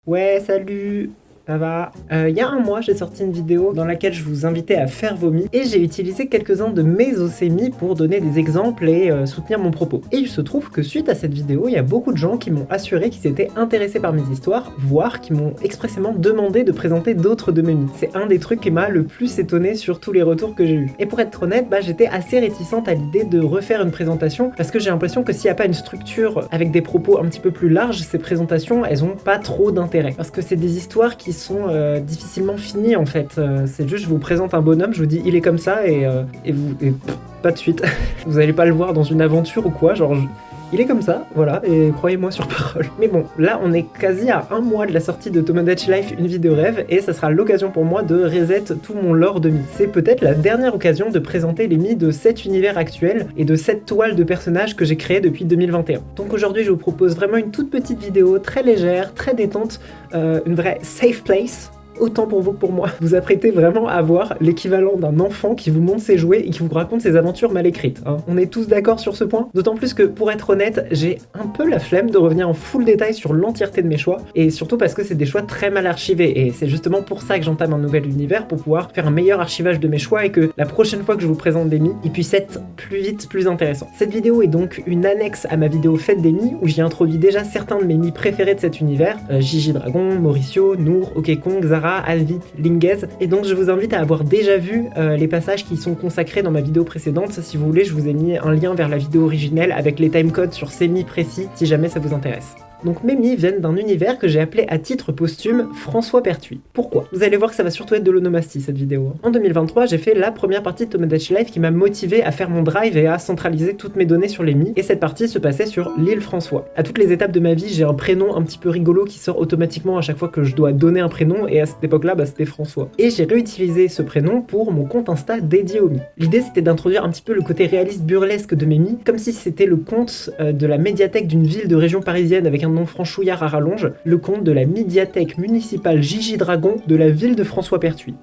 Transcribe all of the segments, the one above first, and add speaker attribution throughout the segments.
Speaker 1: Ouais, salut, ça va? Il y a un mois, j'ai sorti une vidéo dans laquelle je vous invitais à faire vomi et j'ai utilisé quelques-uns de mes océmies pour donner des exemples et soutenir mon propos. Et il se trouve que suite à cette vidéo, il y a beaucoup de gens qui m'ont assuré qu'ils étaient intéressés par mes histoires, voire qui m'ont expressément demandé de présenter d'autres de mes mythes. C'est un des trucs qui m'a le plus étonné sur tous les retours que j'ai eus. Et pour être honnête, j'étais assez réticente à l'idée de refaire une présentation parce que j'ai l'impression que s'il n'y a pas une structure avec des propos un petit peu plus larges, ces présentations, elles ont pas trop d'intérêt. Parce que c'est des histoires qui sont difficilement finies en fait. C'est juste, je vous présente un bonhomme, je vous dis il est comme ça et pas de suite. Vous allez pas le voir dans une aventure ou quoi, genre... Il est comme ça, voilà, et croyez-moi sur parole. Mais bon, là on est quasi à un mois de la sortie de Tomodachi Life, une vie de rêve, et ça sera l'occasion pour moi de reset tout mon lore de mythes. C'est peut-être la dernière occasion de présenter les mythes de cet univers actuel et de cette toile de personnages que j'ai créé depuis 2021. Donc aujourd'hui je vous propose vraiment une toute petite vidéo, très légère, très détente, une vraie safe place. Autant pour vous que pour moi, vous apprêtez vraiment à voir l'équivalent d'un enfant qui vous montre ses jouets et qui vous raconte ses aventures mal écrites. Hein. On est tous d'accord sur ce point? D'autant plus que, pour être honnête, j'ai un peu la flemme de revenir en full détail sur l'entièreté de mes choix, et surtout parce que c'est des choix très mal archivés, et c'est justement pour ça que j'entame un nouvel univers, pour pouvoir faire un meilleur archivage de mes choix et que la prochaine fois que je vous présente des mythes, ils puissent être plus vite, plus intéressants. Cette vidéo est donc une annexe à ma vidéo Fête des mythes, où j'y introduis déjà certains de mes mythes préférés de cet univers, Gigi Dragon, Mauricio, Nour, Ok Kong, Zara, Alvit, Linguez, et donc je vous invite à avoir déjà vu les passages qui sont consacrés dans ma vidéo précédente. Si vous voulez, je vous ai mis un lien vers la vidéo originelle avec les timecodes sur ces mythes précis si jamais ça vous intéresse. Donc mes mythes viennent d'un univers que j'ai appelé à titre posthume François Pertuis. Pourquoi? Vous allez voir que ça va surtout être de l'onomastie cette vidéo. En 2023, j'ai fait la première partie de Tomodachi Life qui m'a motivé à faire mon drive et à centraliser toutes mes données sur les mythes, et cette partie se passait sur l'île François. À toutes les étapes de ma vie, j'ai un prénom un petit peu rigolo qui sort automatiquement à chaque fois que je dois donner un prénom, et à cette époque-là, c'était François. Et j'ai réutilisé ce prénom pour mon compte Insta dédié aux mythes. L'idée c'était d'introduire un petit peu le côté réaliste burlesque de mes mythes, comme si c'était le conte de la médiathèque d'une ville de région parisienne avec un nom franchouillard à rallonge, le conte de la médiathèque municipale Gigi Dragon de la ville de François Pertuis.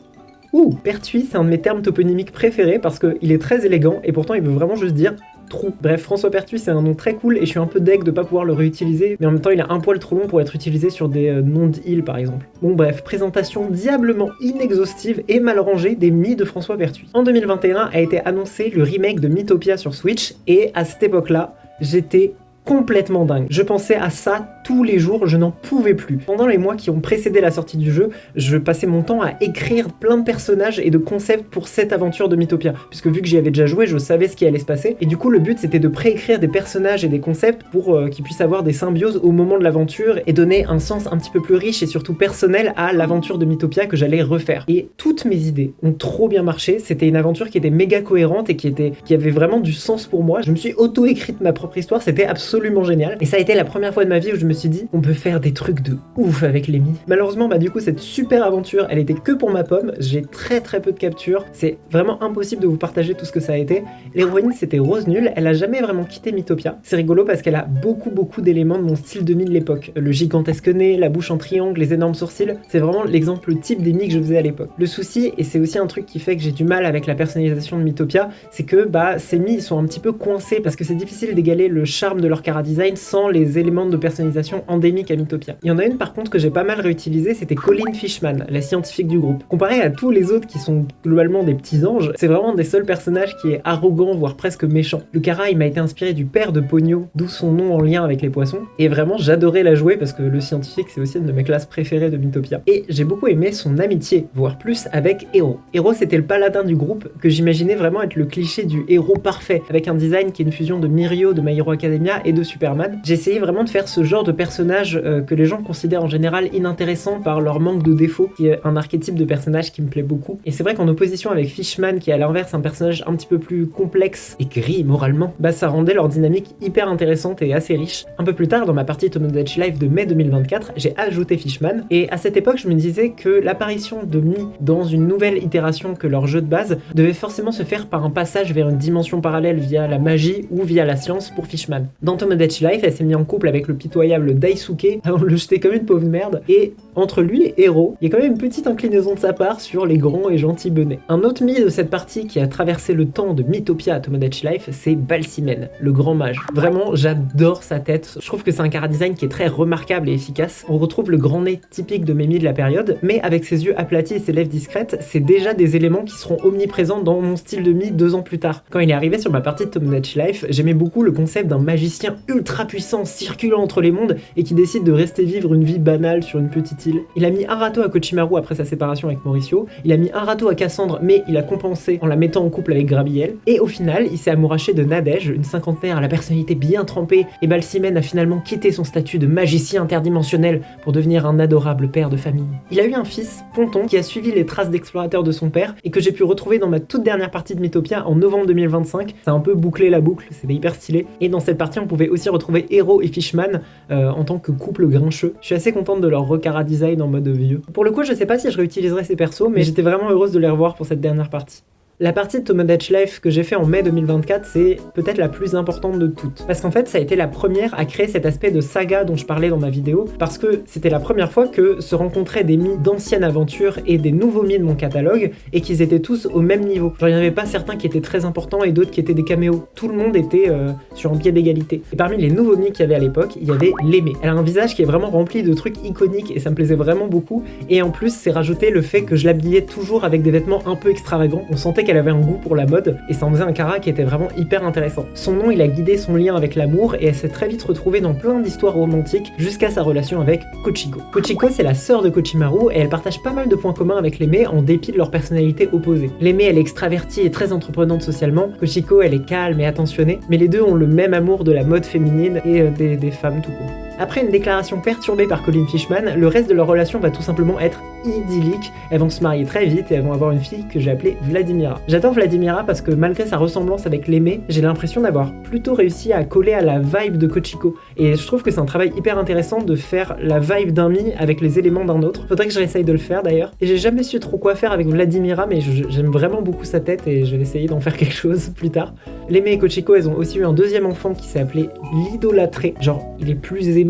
Speaker 1: Ouh, Pertuis, c'est un de mes termes toponymiques préférés parce qu'il est très élégant et pourtant il veut vraiment juste dire trou. Bref, François Pertuis c'est un nom très cool et je suis un peu deg de pas pouvoir le réutiliser, mais en même temps il a un poil trop long pour être utilisé sur des noms d'îles par exemple. Bon bref, présentation diablement inexhaustive et mal rangée des mythes de François Pertuis. En 2021 a été annoncé le remake de Mythopia sur Switch, et à cette époque-là, j'étais complètement dingue. Je pensais à ça tous les jours, je n'en pouvais plus. Pendant les mois qui ont précédé la sortie du jeu, je passais mon temps à écrire plein de personnages et de concepts pour cette aventure de Mythopia, puisque vu que j'y avais déjà joué, je savais ce qui allait se passer, et du coup le but c'était de préécrire des personnages et des concepts pour qu'ils puissent avoir des symbioses au moment de l'aventure et donner un sens un petit peu plus riche et surtout personnel à l'aventure de Mythopia que j'allais refaire. Et toutes mes idées ont trop bien marché, c'était une aventure qui était méga cohérente et qui avait vraiment du sens pour moi. Je me suis auto-écrite ma propre histoire, c'était absolument génial, et ça a été la première fois de ma vie où je me suis dit on peut faire des trucs de ouf avec les mythes. Malheureusement du coup cette super aventure elle était que pour ma pomme, j'ai très peu de captures, c'est vraiment impossible de vous partager tout ce que ça a été. L'héroïne c'était Rose Nulle, elle a jamais vraiment quitté Mythopia. C'est rigolo parce qu'elle a beaucoup d'éléments de mon style de mythe de l'époque, le gigantesque nez, la bouche en triangle, les énormes sourcils, c'est vraiment l'exemple type des mythes que je faisais à l'époque. Le souci, et c'est aussi un truc qui fait que j'ai du mal avec la personnalisation de Mythopia, c'est que ces mythes sont un petit peu coincés parce que c'est difficile d'égaler le charme de leur chara design sans les éléments de personnalisation endémiques à Mythopia. Il y en a une par contre que j'ai pas mal réutilisée, c'était Colleen Fishman, la scientifique du groupe. Comparé à tous les autres qui sont globalement des petits anges, c'est vraiment des seuls personnages qui est arrogant, voire presque méchant. Le Chara, il m'a été inspiré du père de Pogno, d'où son nom en lien avec les poissons, et vraiment j'adorais la jouer parce que le scientifique c'est aussi une de mes classes préférées de Mythopia. Et j'ai beaucoup aimé son amitié, voire plus, avec Hero. Hero c'était le paladin du groupe que j'imaginais vraiment être le cliché du héros parfait, avec un design qui est une fusion de Mirio, de My Hero Academia et de Superman. J'ai essayé vraiment de faire ce genre de personnage que les gens considèrent en général inintéressant par leur manque de défauts, qui est un archétype de personnage qui me plaît beaucoup. Et c'est vrai qu'en opposition avec Fishman, qui est à l'inverse un personnage un petit peu plus complexe et gris moralement, ça rendait leur dynamique hyper intéressante et assez riche. Un peu plus tard, dans ma partie Tomodachi Life de mai 2024, j'ai ajouté Fishman, et à cette époque je me disais que l'apparition de Mi dans une nouvelle itération que leur jeu de base devait forcément se faire par un passage vers une dimension parallèle via la magie ou via la science pour Fishman. Dans Tomodachi Life, elle s'est mise en couple avec le pitoyable l'impitoyable Daisuke, on le jetait comme une pauvre merde, et entre lui et Hero, il y a quand même une petite inclinaison de sa part sur les grands et gentils benets. Un autre mi de cette partie qui a traversé le temps de Miitopia à Tomodachi Life, c'est Balsimen, le grand mage. Vraiment, j'adore sa tête, je trouve que c'est un chara-design qui est très remarquable et efficace. On retrouve le grand nez typique de Memi de la période, mais avec ses yeux aplatis et ses lèvres discrètes, c'est déjà des éléments qui seront omniprésents dans mon style de mi 2 ans plus tard. Quand il est arrivé sur ma partie de Tomodachi Life, j'aimais beaucoup le concept d'un magicien ultra puissant circulant entre les mondes et qui décide de rester vivre une vie banale sur une petite île. Il a mis un râteau à Kochimaru après sa séparation avec Mauricio, il a mis un râteau à Cassandre mais il a compensé en la mettant en couple avec Grabiel, et au final il s'est amouraché de Nadège, une cinquantenaire à la personnalité bien trempée, et Balsimen a finalement quitté son statut de magicien interdimensionnel pour devenir un adorable père de famille. Il a eu un fils, Ponton, qui a suivi les traces d'explorateur de son père et que j'ai pu retrouver dans ma toute dernière partie de Miitopia en novembre 2025. Ça a un peu bouclé la boucle, c'était hyper stylé. Et dans cette partie, on pouvait aussi retrouver Hero et Fishman en tant que couple grincheux. Je suis assez contente de leur recara design en mode vieux. Pour le coup, je sais pas si je réutiliserai ces persos, mais j'étais vraiment heureuse de les revoir pour cette dernière partie. La partie de Tomodachi Life que j'ai fait en mai 2024, c'est peut-être la plus importante de toutes. Parce qu'en fait, ça a été la première à créer cet aspect de saga dont je parlais dans ma vidéo, parce que c'était la première fois que se rencontraient des mi d'anciennes aventures et des nouveaux mi de mon catalogue, et qu'ils étaient tous au même niveau. Genre, il n'y en avait pas certains qui étaient très importants et d'autres qui étaient des caméos. Tout le monde était sur un pied d'égalité. Et parmi les nouveaux mi qu'il y avait à l'époque, il y avait l'Aimée. Elle a un visage qui est vraiment rempli de trucs iconiques et ça me plaisait vraiment beaucoup. Et en plus, c'est rajouté le fait que je l'habillais toujours avec des vêtements un peu extravagants. On sentait qu'elle avait un goût pour la mode et ça en faisait un chara qui était vraiment hyper intéressant. Son nom, il a guidé son lien avec l'amour et elle s'est très vite retrouvée dans plein d'histoires romantiques jusqu'à sa relation avec Kochiko. Kochiko, c'est la sœur de Kochimaru et elle partage pas mal de points communs avec l'Aimée en dépit de leur personnalité opposée. L'Aimée, elle est extravertie et très entreprenante socialement. Kochiko, elle est calme et attentionnée, mais les deux ont le même amour de la mode féminine et des femmes tout court. Après une déclaration perturbée par Colin Fishman, le reste de leur relation va tout simplement être idyllique. Elles vont se marier très vite et elles vont avoir une fille que j'ai appelée Vladimira. J'adore Vladimira parce que malgré sa ressemblance avec l'Aimée, j'ai l'impression d'avoir plutôt réussi à coller à la vibe de Kochiko. Et je trouve que c'est un travail hyper intéressant de faire la vibe d'un mi avec les éléments d'un autre. Faudrait que je réessaye de le faire d'ailleurs. Et j'ai jamais su trop quoi faire avec Vladimira, mais j'aime vraiment beaucoup sa tête et je vais essayer d'en faire quelque chose plus tard. L'Aimée et Kochiko, elles ont aussi eu un deuxième enfant qui s'est appelé l'Idolâtré. Genre, il est plus aimé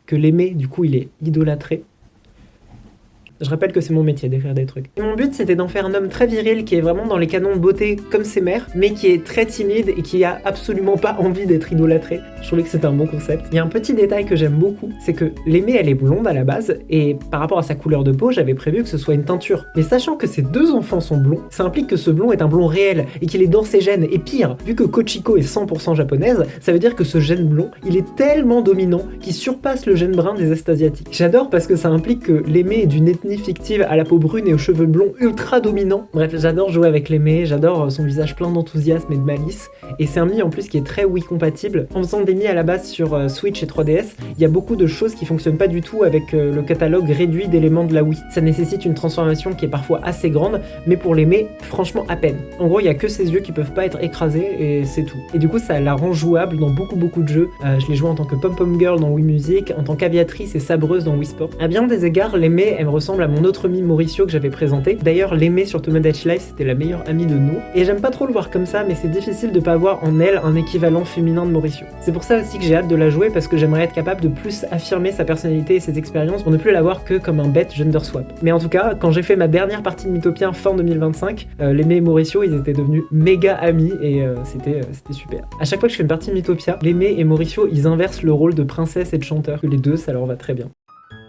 Speaker 1: que l'Aimé, du coup il est idolâtré. Je rappelle que c'est mon métier d'écrire des trucs. Et mon but, c'était d'en faire un homme très viril qui est vraiment dans les canons de beauté comme ses mères, mais qui est très timide et qui a absolument pas envie d'être idolâtré. Je trouvais que c'était un bon concept. Il y a un petit détail que j'aime beaucoup, c'est que l'Aimée, elle est blonde à la base, et par rapport à sa couleur de peau, j'avais prévu que ce soit une teinture. Mais sachant que ses deux enfants sont blonds, ça implique que ce blond est un blond réel, et qu'il est dans ses gènes. Et pire, vu que Kochiko est 100% japonaise, ça veut dire que ce gène blond, il est tellement dominant qu'il surpasse le gène brun des Est asiatiques. J'adore parce que ça implique que l'Aimée est d'une ethnie fictive à la peau brune et aux cheveux blonds ultra dominants. Bref, j'adore jouer avec l'Aimée, j'adore son visage plein d'enthousiasme et de malice, et c'est un mi en plus qui est très Wii compatible. En faisant des mi à la base sur Switch et 3DS, il y a beaucoup de choses qui fonctionnent pas du tout avec le catalogue réduit d'éléments de la Wii. Ça nécessite une transformation qui est parfois assez grande, mais pour l'Aimée, franchement à peine. En gros, il y a que ses yeux qui peuvent pas être écrasés et c'est tout. Et du coup, ça la rend jouable dans beaucoup de jeux. Je l'ai joué en tant que pom-pom girl dans Wii Music, en tant qu'aviatrice et sabreuse dans Wii Sport. À bien des égards, l'Aimée, elle me ressemble à mon autre mi Mauricio que j'avais présenté. D'ailleurs, l'Aimée sur Tomodachi Life, c'était la meilleure amie de Nour. Et j'aime pas trop le voir comme ça, mais c'est difficile de pas voir en elle un équivalent féminin de Mauricio. C'est pour ça aussi que j'ai hâte de la jouer, parce que j'aimerais être capable de plus affirmer sa personnalité et ses expériences pour ne plus la voir que comme un bête gender swap. Mais en tout cas, quand j'ai fait ma dernière partie de Miitopia fin 2025, l'Aimée et Mauricio, ils étaient devenus méga amis et c'était super. À chaque fois que je fais une partie de Miitopia, l'Aimée et Mauricio, ils inversent le rôle de princesse et de chanteur. Que les deux, ça leur va très bien.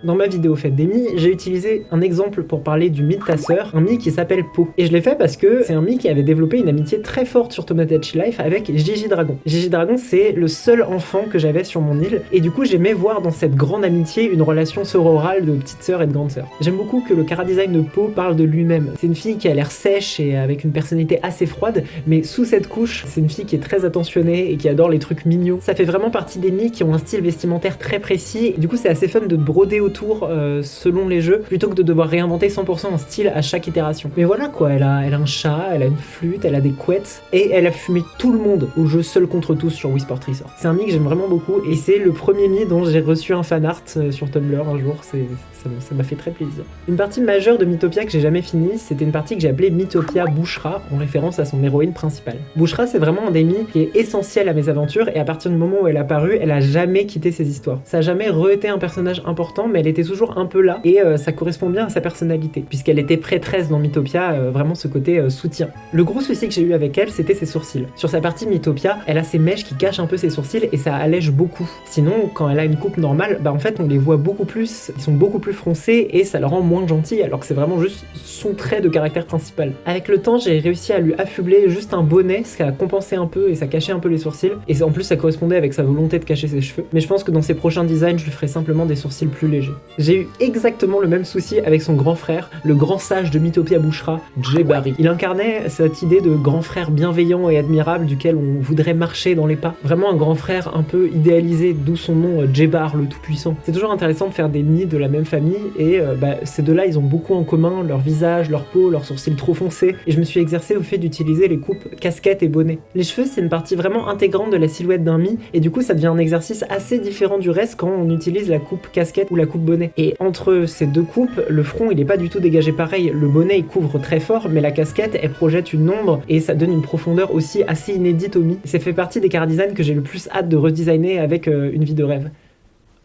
Speaker 1: Dans ma vidéo Fête des Mi, j'ai utilisé un exemple pour parler du mi de ta sœur, un mi qui s'appelle Po. Et je l'ai fait parce que c'est un mi qui avait développé une amitié très forte sur Tomodachi Life avec Gigi Dragon. Gigi Dragon, c'est le seul enfant que j'avais sur mon île, et du coup j'aimais voir dans cette grande amitié une relation sororale de petite sœur et de grande sœur. J'aime beaucoup que le chara-design de Po parle de lui-même. C'est une fille qui a l'air sèche et avec une personnalité assez froide, mais sous cette couche, c'est une fille qui est très attentionnée et qui adore les trucs mignons. Ça fait vraiment partie des mi qui ont un style vestimentaire très précis, et du coup c'est assez fun de broder autour autour selon les jeux, plutôt que de devoir réinventer 100% un style à chaque itération. Mais voilà quoi, elle a un chat, elle a une flûte, elle a des couettes, et elle a fumé tout le monde au jeu Seul contre tous sur Wii Sport Resort. C'est un Mi que j'aime vraiment beaucoup, et c'est le premier Mi dont j'ai reçu un fanart sur Tumblr un jour, ça m'a fait très plaisir. Une partie majeure de Miitopia que j'ai jamais finie, c'était une partie que j'ai appelée Miitopia Bushra, en référence à son héroïne principale. Bushra, c'est vraiment un des Mi qui est essentiel à mes aventures, et à partir du moment où elle est apparue, elle a jamais quitté ses histoires. Ça a jamais re-été un personnage important, mais elle était toujours un peu là, et ça correspond bien à sa personnalité, puisqu'elle était prêtresse dans Miitopia, vraiment ce côté soutien. Le gros souci que j'ai eu avec elle, c'était ses sourcils. Sur sa partie Miitopia, elle a ses mèches qui cachent un peu ses sourcils, et ça allège beaucoup. Sinon, quand elle a une coupe normale, bah en fait on les voit beaucoup plus, ils sont beaucoup plus foncés, et ça la rend moins gentille, alors que c'est vraiment juste son trait de caractère principal. Avec le temps, j'ai réussi à lui affubler juste un bonnet, ce qui a compensé un peu, et ça cachait un peu les sourcils, et en plus ça correspondait avec sa volonté de cacher ses cheveux. Mais je pense que dans ses prochains designs, je lui ferai simplement des sourcils plus légers. J'ai eu exactement le même souci avec son grand frère, le grand sage de Miitopia Bushra, Jebari. Il incarnait cette idée de grand frère bienveillant et admirable duquel on voudrait marcher dans les pas. Vraiment un grand frère un peu idéalisé, d'où son nom Jebar le Tout-Puissant. C'est toujours intéressant de faire des Mi de la même famille, et ces deux-là, ils ont beaucoup en commun, leur visage, leur peau, leurs sourcils trop foncés, et je me suis exercé au fait d'utiliser les coupes casquettes et bonnet. Les cheveux, c'est une partie vraiment intégrante de la silhouette d'un Mi, et du coup ça devient un exercice assez différent du reste quand on utilise la coupe casquette ou la coupe bonnet. Et entre ces deux coupes, le front il est pas du tout dégagé pareil, le bonnet il couvre très fort, mais la casquette elle projette une ombre, et ça donne une profondeur aussi assez inédite au Mi. Ça fait partie des chara-designs que j'ai le plus hâte de redesigner avec une vie de rêve.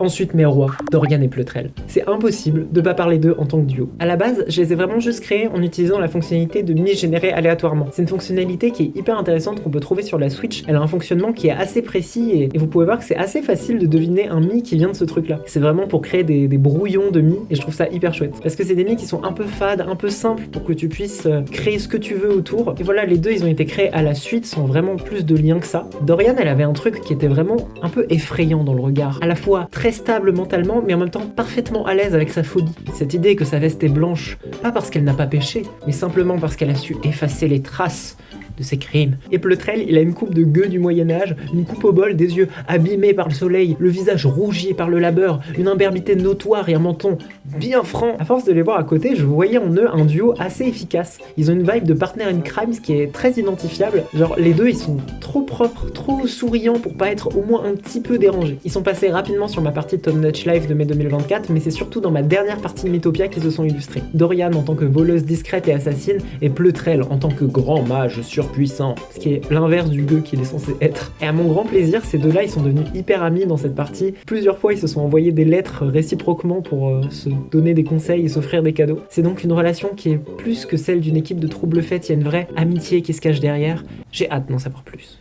Speaker 1: Ensuite mes rois, Dorian et Pleutrel. C'est impossible de pas parler d'eux en tant que duo. À la base, je les ai vraiment juste créés en utilisant la fonctionnalité de Mi générée aléatoirement. C'est une fonctionnalité qui est hyper intéressante qu'on peut trouver sur la Switch. Elle a un fonctionnement qui est assez précis et vous pouvez voir que c'est assez facile de deviner un Mi qui vient de ce truc là. C'est vraiment pour créer des brouillons de Mi et je trouve ça hyper chouette. Parce que c'est des Mi qui sont un peu fades, un peu simples pour que tu puisses créer ce que tu veux autour. Et voilà, les deux ils ont été créés à la suite sans vraiment plus de liens que ça. Dorian elle avait un truc qui était vraiment un peu effrayant dans le regard. À la fois très stable mentalement, mais en même temps parfaitement à l'aise avec sa folie. Cette idée que sa veste est blanche, pas parce qu'elle n'a pas péché, mais simplement parce qu'elle a su effacer les traces de ses crimes. Et Pleutrel, il a une coupe de gueux du Moyen-Âge, une coupe au bol, des yeux abîmés par le soleil, le visage rougi par le labeur, une imberbité notoire et un menton bien franc. À force de les voir à côté, je voyais en eux un duo assez efficace. Ils ont une vibe de partner in crime qui est très identifiable. Genre, les deux, ils sont trop propres, trop souriants pour pas être au moins un petit peu dérangés. Ils sont passés rapidement sur ma partie de Tomodachi Life de mai 2024, mais c'est surtout dans ma dernière partie de Miitopia qu'ils se sont illustrés. Dorian en tant que voleuse discrète et assassine, et Pleutrel en tant que grand mage surpuissant, ce qui est l'inverse du gueux qu'il est censé être. Et à mon grand plaisir, ces deux-là, ils sont devenus hyper amis dans cette partie. Plusieurs fois, ils se sont envoyés des lettres réciproquement pour se donner des conseils et s'offrir des cadeaux. C'est donc une relation qui est plus que celle d'une équipe de trouble fête, il y a une vraie amitié qui se cache derrière. J'ai hâte d'en savoir plus.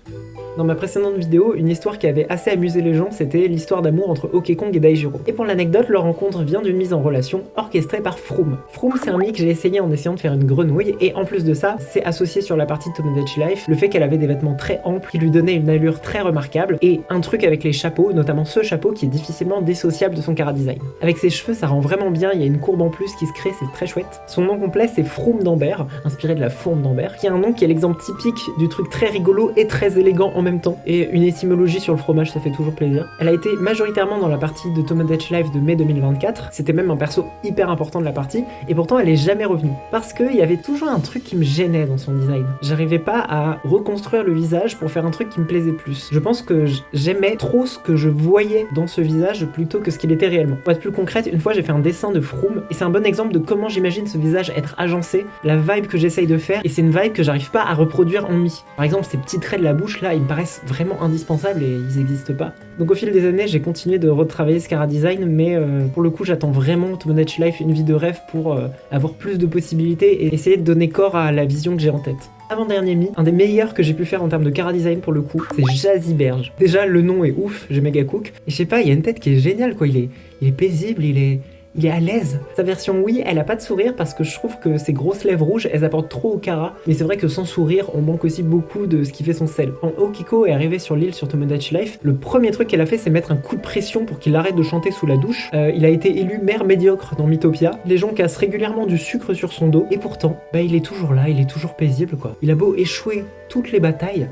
Speaker 1: Dans ma précédente vidéo, une histoire qui avait assez amusé les gens, c'était l'histoire d'amour entre OK Kong et Daijiro. Et pour l'anecdote, leur rencontre vient d'une mise en relation orchestrée par Froom. Froom, c'est un Mi que j'ai essayé en essayant de faire une grenouille, et en plus de ça, c'est associé sur la partie de Tomodachi Life le fait qu'elle avait des vêtements très amples qui lui donnaient une allure très remarquable, et un truc avec les chapeaux, notamment ce chapeau qui est difficilement dissociable de son chara-design. Avec ses cheveux, ça rend vraiment bien, il y a une courbe en plus qui se crée, c'est très chouette. Son nom complet, c'est Froom d'Ambert, inspiré de la fourme d'Ambert, qui est un nom qui est l'exemple typique du truc très rigolo et très élégant en même temps. Et une étymologie sur le fromage, ça fait toujours plaisir. Elle a été majoritairement dans la partie de Tomodachi Life de mai 2024, c'était même un perso hyper important de la partie, et pourtant elle est jamais revenue. Parce qu'il y avait toujours un truc qui me gênait dans son design. J'arrivais pas à reconstruire le visage pour faire un truc qui me plaisait plus. Je pense que j'aimais trop ce que je voyais dans ce visage plutôt que ce qu'il était réellement. Pour être plus concrète, une fois j'ai fait un dessin de Froom, et c'est un bon exemple de comment j'imagine ce visage être agencé, la vibe que j'essaye de faire, et c'est une vibe que j'arrive pas à reproduire en Mi. Par exemple, ces petits traits de la bouche là, ils me paraissent vraiment indispensables et ils n'existent pas. Donc au fil des années, j'ai continué de retravailler ce chara-design, mais pour le coup, j'attends vraiment Tomodachi Life une vie de rêve pour avoir plus de possibilités et essayer de donner corps à la vision que j'ai en tête. Avant-dernier Mi, un des meilleurs que j'ai pu faire en termes de chara-design pour le coup, c'est Jazzy Berge. Déjà, le nom est ouf, j'ai méga cook, et je sais pas, il y a une tête qui est géniale quoi, il est paisible, il est à l'aise. Sa version oui, elle a pas de sourire parce que je trouve que ses grosses lèvres rouges, elles apportent trop au Kara. Mais c'est vrai que sans sourire, on manque aussi beaucoup de ce qui fait son sel. Quand Okiko est arrivé sur l'île sur Tomodachi Life, le premier truc qu'elle a fait, c'est mettre un coup de pression pour qu'il arrête de chanter sous la douche. Il a été élu maire médiocre dans Miitopia. Les gens cassent régulièrement du sucre sur son dos. Et pourtant, il est toujours là, il est toujours paisible quoi. Il a beau échouer toutes les batailles,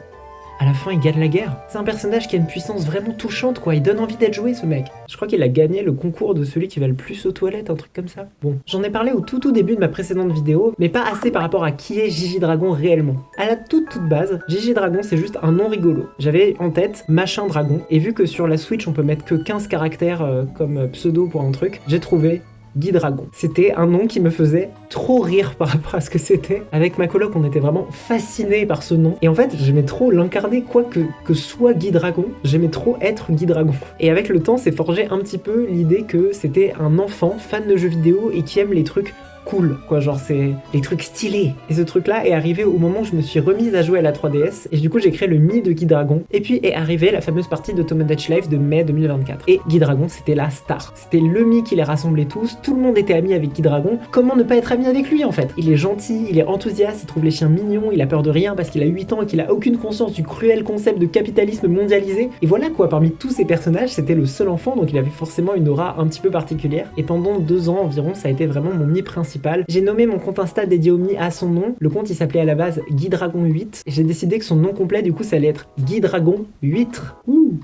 Speaker 1: à la fin il gagne la guerre. C'est un personnage qui a une puissance vraiment touchante quoi, il donne envie d'être joué ce mec. Je crois qu'il a gagné le concours de celui qui va le plus aux toilettes, un truc comme ça. Bon, j'en ai parlé au tout début de ma précédente vidéo, mais pas assez par rapport à qui est Gigi Dragon réellement. À la toute base, Gigi Dragon c'est juste un nom rigolo. J'avais en tête Machin Dragon, et vu que sur la Switch on peut mettre que 15 caractères comme pseudo pour un truc, j'ai trouvé Guy Dragon. C'était un nom qui me faisait trop rire par rapport à ce que c'était. Avec ma coloc, on était vraiment fascinés par ce nom. Et en fait, j'aimais trop l'incarner, quoi que soit Guy Dragon, j'aimais trop être Guy Dragon. Et avec le temps, s'est forgé un petit peu l'idée que c'était un enfant fan de jeux vidéo et qui aime les trucs cool, quoi, genre c'est les trucs stylés. Et ce truc-là est arrivé au moment où je me suis remise à jouer à la 3DS, et du coup j'ai créé le Mi de Guy Dragon, et puis est arrivée la fameuse partie de Tomodachi Life de mai 2024. Et Guy Dragon, c'était la star. C'était le Mi qui les rassemblait tous, tout le monde était ami avec Guy Dragon, comment ne pas être ami avec lui en fait? Il est gentil, il est enthousiaste, il trouve les chiens mignons, il a peur de rien parce qu'il a 8 ans et qu'il a aucune conscience du cruel concept de capitalisme mondialisé. Et voilà quoi, parmi tous ces personnages, c'était le seul enfant, donc il avait forcément une aura un petit peu particulière, et pendant 2 ans environ, ça a été vraiment mon Mi principal. J'ai nommé mon compte Insta dédié au Mi à son nom. Le compte il s'appelait à la base Guy Dragon 8. Et j'ai décidé que son nom complet du coup ça allait être Guy Dragon 8. Ouh,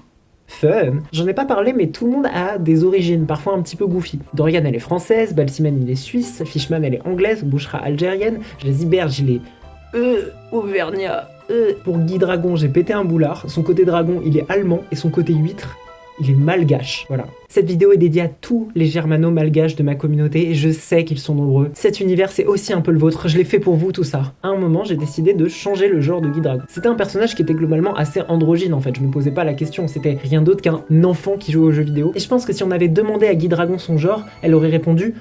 Speaker 1: fun. J'en ai pas parlé mais tout le monde a des origines, parfois un petit peu goofy. Dorian elle est française, Balsimane il est suisse, Fishman elle est anglaise, Bouchra algérienne, Ziberge il est Auvergnat. Pour Guy Dragon j'ai pété un boulard, son côté dragon il est allemand et son côté huître il est malgache, voilà. Cette vidéo est dédiée à tous les germano-malgaches de ma communauté et je sais qu'ils sont nombreux. Cet univers, c'est aussi un peu le vôtre, je l'ai fait pour vous tout ça. À un moment, j'ai décidé de changer le genre de Guy Dragon. C'était un personnage qui était globalement assez androgyne en fait, je me posais pas la question, c'était rien d'autre qu'un enfant qui joue aux jeux vidéo. Et je pense que si on avait demandé à Guy Dragon son genre, elle aurait répondu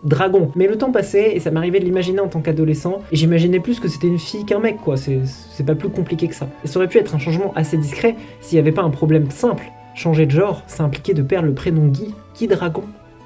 Speaker 1: Dragon. Mais le temps passait et ça m'arrivait de l'imaginer en tant qu'adolescent et j'imaginais plus que c'était une fille qu'un mec quoi, c'est pas plus compliqué que ça. Et ça aurait pu être un changement assez discret s'il y avait pas un problème simple. Changer de genre, ça impliquait de perdre le prénom Guy Dragon,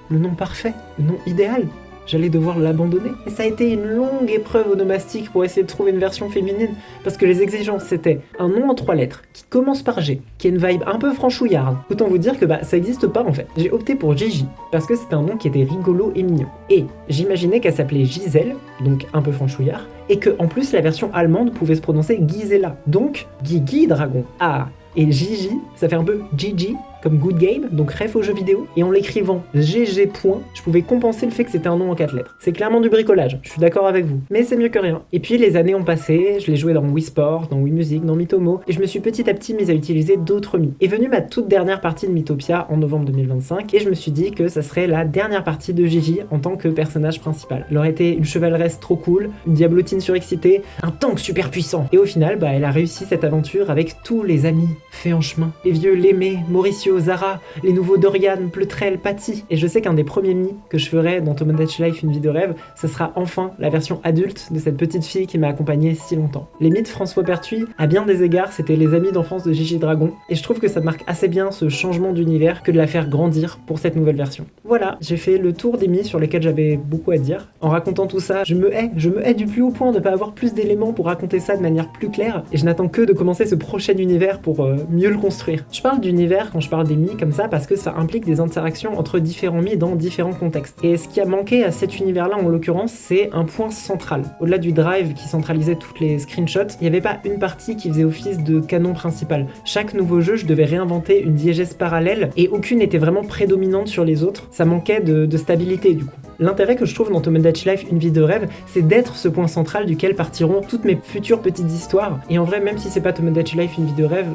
Speaker 1: le nom parfait, le nom idéal. J'allais devoir l'abandonner. Et ça a été une longue épreuve onomastique pour essayer de trouver une version féminine, parce que les exigences c'était un nom en 3 lettres, qui commence par G, qui a une vibe un peu franchouillarde. Autant vous dire que ça existe pas en fait. J'ai opté pour Gigi, parce que c'était un nom qui était rigolo et mignon. Et j'imaginais qu'elle s'appelait Giselle, donc un peu franchouillard, et que en plus la version allemande pouvait se prononcer Gisela, donc Guy Dragon. Ah. Et Gigi, ça fait un peu Gigi, comme Good Game, donc ref aux jeux vidéo, et en l'écrivant GG. Je pouvais compenser le fait que c'était un nom en 4 lettres. C'est clairement du bricolage, je suis d'accord avec vous, mais c'est mieux que rien. Et puis les années ont passé, je l'ai joué dans Wii Sport, dans Wii Music, dans Miitomo, et je me suis petit à petit mise à utiliser d'autres Mi. Est venue ma toute dernière partie de Miitopia en novembre 2025, et je me suis dit que ça serait la dernière partie de Gigi en tant que personnage principal. Elle aurait été une chevaleresse trop cool, une diablotine surexcitée, un tank super puissant. Et au final, elle a réussi cette aventure avec tous les amis faits en chemin. Les vieux Lémé, Mauricio, Zara, les nouveaux Dorian, Pleutrel, Patty. Et je sais qu'un des premiers Mi que je ferai dans Tomodachi Life, une vie de rêve, ça sera enfin la version adulte de cette petite fille qui m'a accompagnée si longtemps. Les Mi de François Pertuis, à bien des égards, c'était les amis d'enfance de Gigi Dragon, et je trouve que ça marque assez bien ce changement d'univers que de la faire grandir pour cette nouvelle version. Voilà, j'ai fait le tour des Mi sur lesquels j'avais beaucoup à dire. En racontant tout ça, je me hais du plus haut point de pas avoir plus d'éléments pour raconter ça de manière plus claire, et je n'attends que de commencer ce prochain univers pour mieux le construire. Je parle d'univers quand je parle des Mi comme ça parce que ça implique des interactions entre différents Mi dans différents contextes. Et ce qui a manqué à cet univers-là en l'occurrence, c'est un point central. Au-delà du drive qui centralisait toutes les screenshots, il n'y avait pas une partie qui faisait office de canon principal. Chaque nouveau jeu, je devais réinventer une diégèse parallèle et aucune n'était vraiment prédominante sur les autres. Ça manquait de stabilité du coup. L'intérêt que je trouve dans Tomodachi Life, une vie de rêve, c'est d'être ce point central duquel partiront toutes mes futures petites histoires. Et en vrai, même si c'est pas Tomodachi Life, une vie de rêve,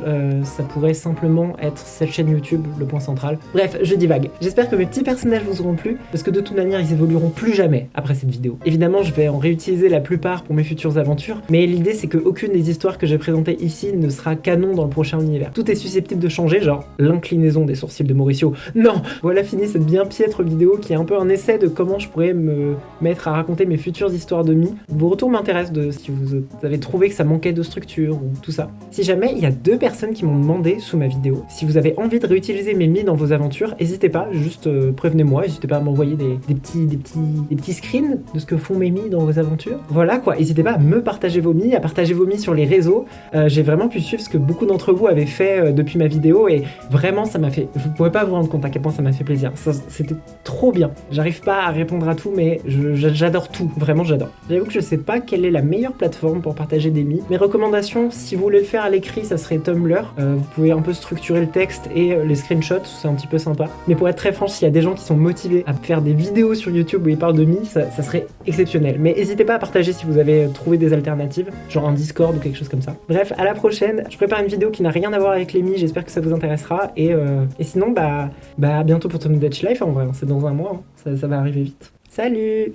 Speaker 1: ça pourrait simplement être cette chaîne YouTube, le point central. Bref, je divague. J'espère que mes petits personnages vous auront plu, parce que de toute manière, ils évolueront plus jamais après cette vidéo. Évidemment, je vais en réutiliser la plupart pour mes futures aventures, mais l'idée c'est que aucune des histoires que j'ai présentées ici ne sera canon dans le prochain univers. Tout est susceptible de changer, genre l'inclinaison des sourcils de Mauricio. Non! Voilà fini cette bien piètre vidéo qui est un peu un essai de comment je pourrais me mettre à raconter mes futures histoires de Mi. Vos retours m'intéressent si vous avez trouvé que ça manquait de structure ou tout ça. Si jamais il y a 2 personnes qui m'ont demandé sous ma vidéo, si vous avez envie de réutiliser mes Mi dans vos aventures, n'hésitez pas, juste prévenez-moi, n'hésitez pas à m'envoyer des petits screens de ce que font mes Mi dans vos aventures. Voilà quoi, n'hésitez pas à me partager vos Mi, à partager vos Mi sur les réseaux. J'ai vraiment pu suivre ce que beaucoup d'entre vous avaient fait depuis ma vidéo et vraiment ça m'a fait, vous pourrez pas vous rendre compte à quel point ça m'a fait plaisir. C'était trop bien. J'arrive pas à répondre à tout, mais j'adore tout, vraiment j'adore. J'avoue que je sais pas quelle est la meilleure plateforme pour partager des mis. Mes recommandations, si vous voulez le faire à l'écrit, ça serait Tumblr. Vous pouvez un peu structurer le texte et les screenshots, c'est un petit peu sympa. Mais pour être très franche, s'il y a des gens qui sont motivés à faire des vidéos sur YouTube où ils parlent de mi, ça serait exceptionnel. Mais n'hésitez pas à partager si vous avez trouvé des alternatives, genre un Discord ou quelque chose comme ça. Bref, à la prochaine. Je prépare une vidéo qui n'a rien à voir avec les mi, j'espère que ça vous intéressera. Et sinon, à bientôt pour Tom Dutch Life, en vrai, c'est dans un mois, hein. Ça va arriver vite. Salut!